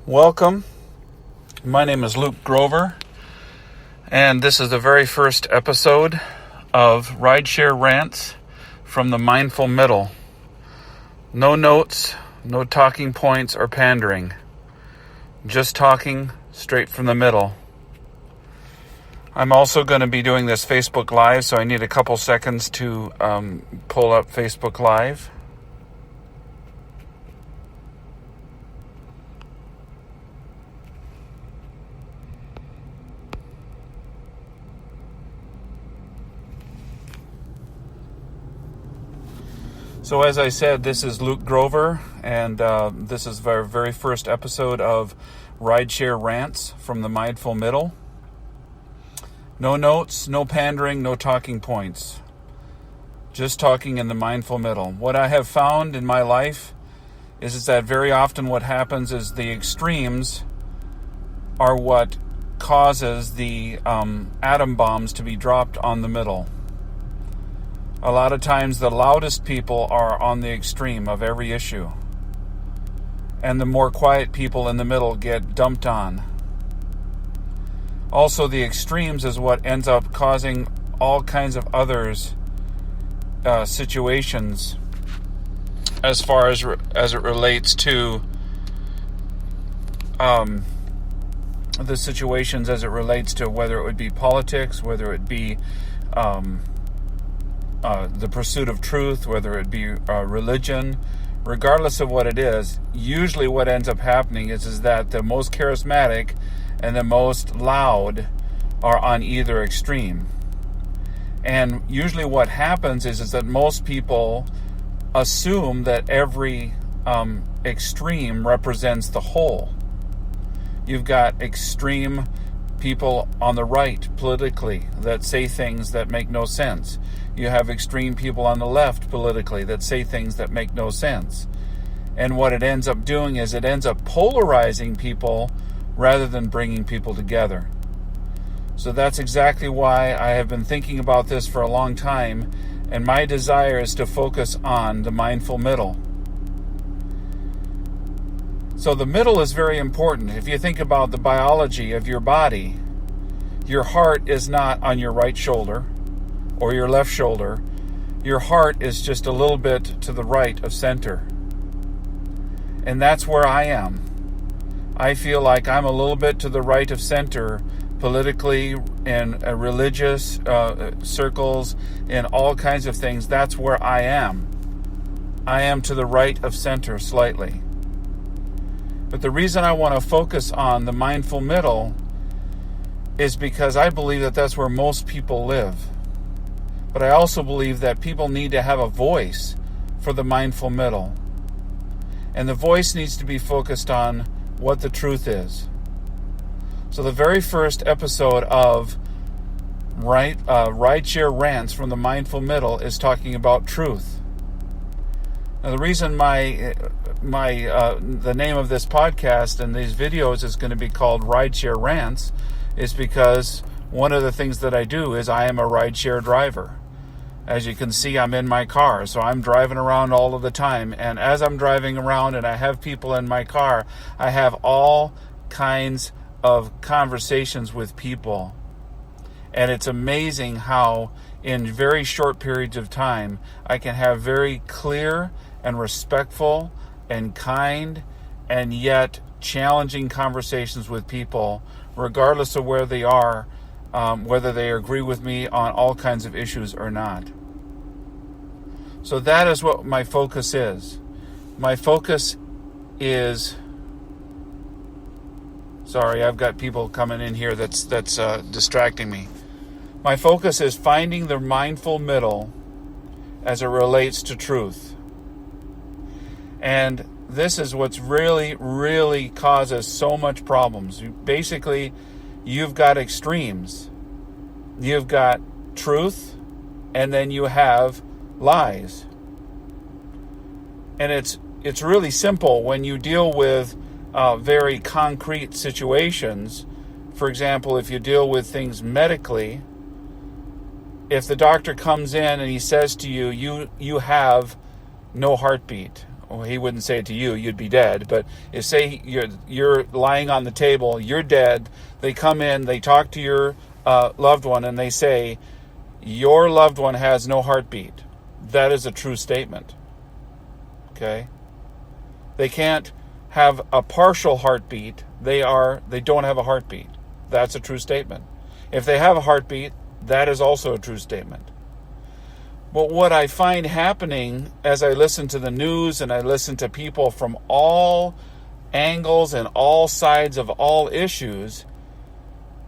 Welcome. My name is Luke Grover, and this is the very first episode of Rideshare Rants from the Mindful Middle. No notes, no talking points or pandering. Just talking straight from the middle. I'm also going to be doing this Facebook Live, so I need a couple seconds to pull up Facebook Live. So as I said, this is Luke Grover, and this is our very first episode of Rideshare Rants from the Mindful Middle. No notes, no pandering, no talking points. Just talking in the mindful middle. What I have found in my life is that very often what happens is the extremes are what causes the atom bombs to be dropped on the middle. A lot of times the loudest people are on the extreme of every issue, and the more quiet people in the middle get dumped on. Also, the extremes is what ends up causing all kinds of others situations as far as it relates to the situations as it relates to whether it would be politics, whether it be the pursuit of truth, whether it be religion, regardless of what it is. Usually what ends up happening is that the most charismatic and the most loud are on either extreme. And usually what happens is that most people assume that every extreme represents the whole. You've got extreme people on the right politically that say things that make no sense. You have extreme people on the left politically that say things that make no sense. And what it ends up doing is it ends up polarizing people rather than bringing people together. So that's exactly why I have been thinking about this for a long time, and my desire is to focus on the mindful middle. So the middle is very important. If you think about the biology of your body, your heart is not on your right shoulder or your left shoulder. Your heart is just a little bit to the right of center. And that's where I am. I feel like I'm a little bit to the right of center politically, in religious circles, in all kinds of things. That's where I am. I am to the right of center slightly. But the reason I want to focus on the mindful middle is because I believe that that's where most people live. But I also believe that people need to have a voice for the mindful middle. And the voice needs to be focused on what the truth is. So the very first episode of Rideshare Rants from the Mindful Middle is talking about truth. Now the reason the name of this podcast and these videos is going to be called Rideshare Rants is because one of the things that I do is I am a rideshare driver. As you can see, I'm in my car, so I'm driving around all of the time. And as I'm driving around and I have people in my car, I have all kinds of conversations with people. And it's amazing how in very short periods of time, I can have very clear and respectful and kind and yet challenging conversations with people, regardless of where they are, whether they agree with me on all kinds of issues or not. So that is what my focus is. My focus is... Sorry, I've got people coming in here that's distracting me. My focus is finding the mindful middle as it relates to truth. And this is what's really, really causes so much problems. Basically, you've got extremes. You've got truth, and then you have lies. And it's really simple when you deal with very concrete situations. For example, if you deal with things medically, if the doctor comes in and he says to you, you have no heartbeat, well, he wouldn't say it to you, you'd be dead, but if say you're lying on the table, you're dead, they come in, they talk to your loved one, and they say, your loved one has no heartbeat. That is a true statement. Okay? They can't have a partial heartbeat. They don't have a heartbeat. That's a true statement. If they have a heartbeat, that is also a true statement. But what I find happening as I listen to the news and I listen to people from all angles and all sides of all issues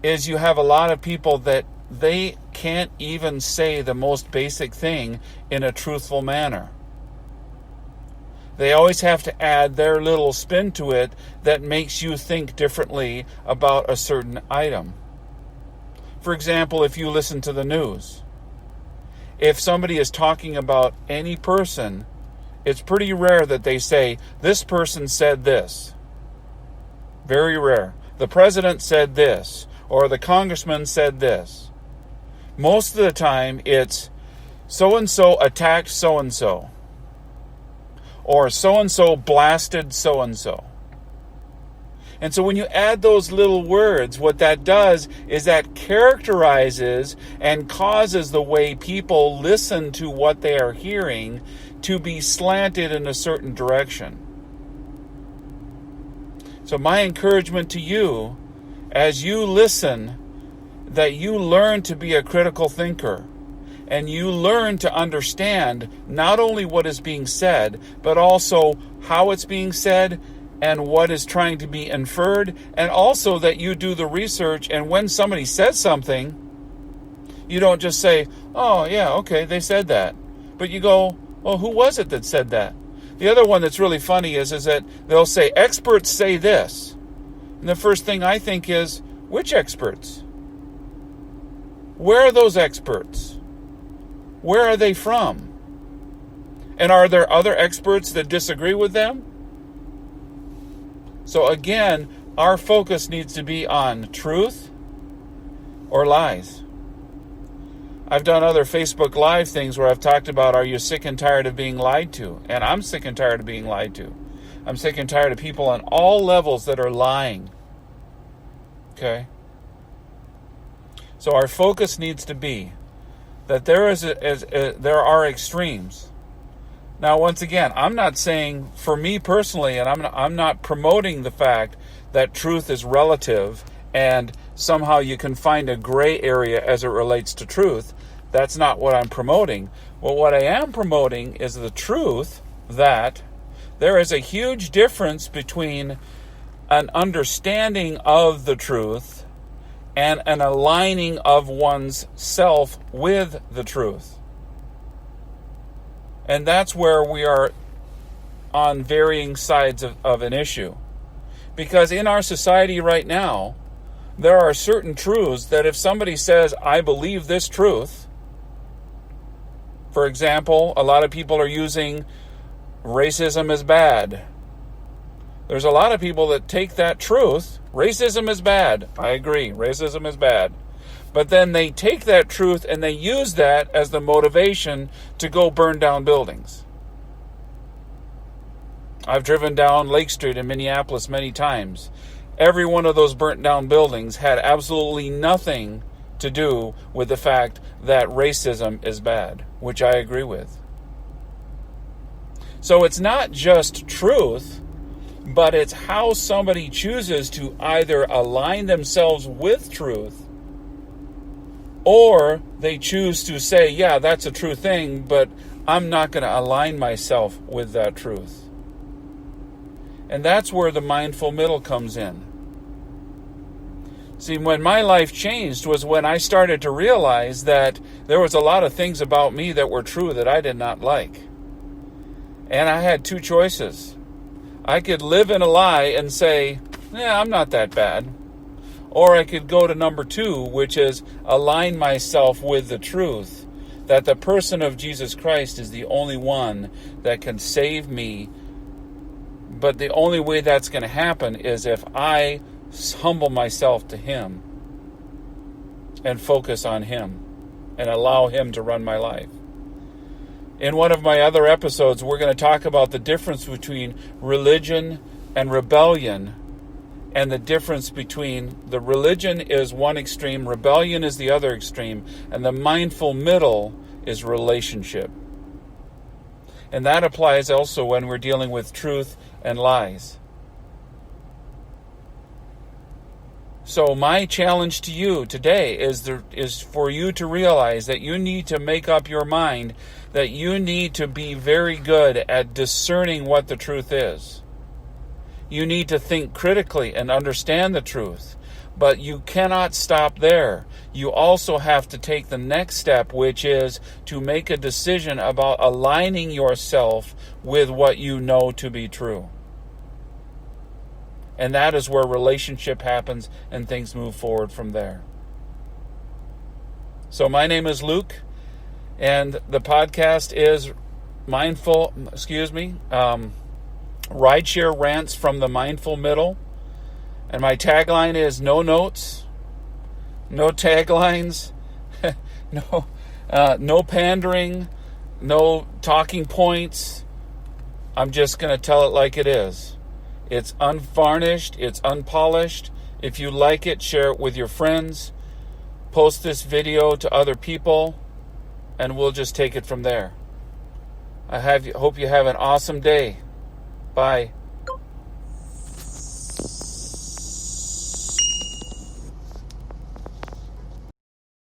is you have a lot of people that they can't even say the most basic thing in a truthful manner. They always have to add their little spin to it that makes you think differently about a certain item. For example, if you listen to the news, if somebody is talking about any person, it's pretty rare that they say, this person said this. Very rare. The president said this, or the congressman said this. Most of the time, it's so-and-so attacked so-and-so, or so-and-so blasted so-and-so. And so when you add those little words, what that does is that characterizes and causes the way people listen to what they are hearing to be slanted in a certain direction. So my encouragement to you, as you listen, that you learn to be a critical thinker and you learn to understand not only what is being said, but also how it's being said and what is trying to be inferred, and also that you do the research, and when somebody says something, you don't just say, oh yeah, okay, they said that. But you go, well, who was it that said that? The other one that's really funny is that they'll say, experts say this. And the first thing I think is, which experts? Where are those experts? Where are they from? And are there other experts that disagree with them? So again, our focus needs to be on truth or lies. I've done other Facebook Live things where I've talked about, are you sick and tired of being lied to? And I'm sick and tired of being lied to. I'm sick and tired of people on all levels that are lying. Okay? So our focus needs to be that there are extremes. Now, once again, I'm not saying, for me personally, and I'm not promoting the fact that truth is relative and somehow you can find a gray area as it relates to truth. That's not what I'm promoting. Well, what I am promoting is the truth that there is a huge difference between an understanding of the truth and an aligning of one's self with the truth. And that's where we are on varying sides of an issue. Because in our society right now, there are certain truths that if somebody says, I believe this truth, for example, a lot of people are using racism is bad. There's a lot of people that take that truth, racism is bad. I agree, racism is bad. But then they take that truth and they use that as the motivation to go burn down buildings. I've driven down Lake Street in Minneapolis many times. Every one of those burnt down buildings had absolutely nothing to do with the fact that racism is bad, which I agree with. So it's not just truth, but it's how somebody chooses to either align themselves with truth, or they choose to say, yeah, that's a true thing, but I'm not going to align myself with that truth. And that's where the mindful middle comes in. See, when my life changed was when I started to realize that there was a lot of things about me that were true that I did not like. And I had two choices. I could live in a lie and say, I'm not that bad. Or I could go to number 2, which is align myself with the truth, that the person of Jesus Christ is the only one that can save me. But the only way that's going to happen is if I humble myself to Him and focus on Him and allow Him to run my life. In one of my other episodes, we're going to talk about the difference between religion and rebellion, and the difference between the religion is one extreme, rebellion is the other extreme, and the mindful middle is relationship. And that applies also when we're dealing with truth and lies. So my challenge to you today is for you to realize that you need to make up your mind that you need to be very good at discerning what the truth is. You need to think critically and understand the truth, but you cannot stop there. You also have to take the next step, which is to make a decision about aligning yourself with what you know to be true. And that is where relationship happens and things move forward from there. So my name is Luke, and the podcast is Rideshare Rants from the Mindful Middle. And my tagline is no notes, no taglines, no pandering, no talking points. I'm just going to tell it like it is. It's unvarnished, it's unpolished. If you like it, share it with your friends. Post this video to other people, and we'll just take it from there. Hope you have an awesome day. Bye.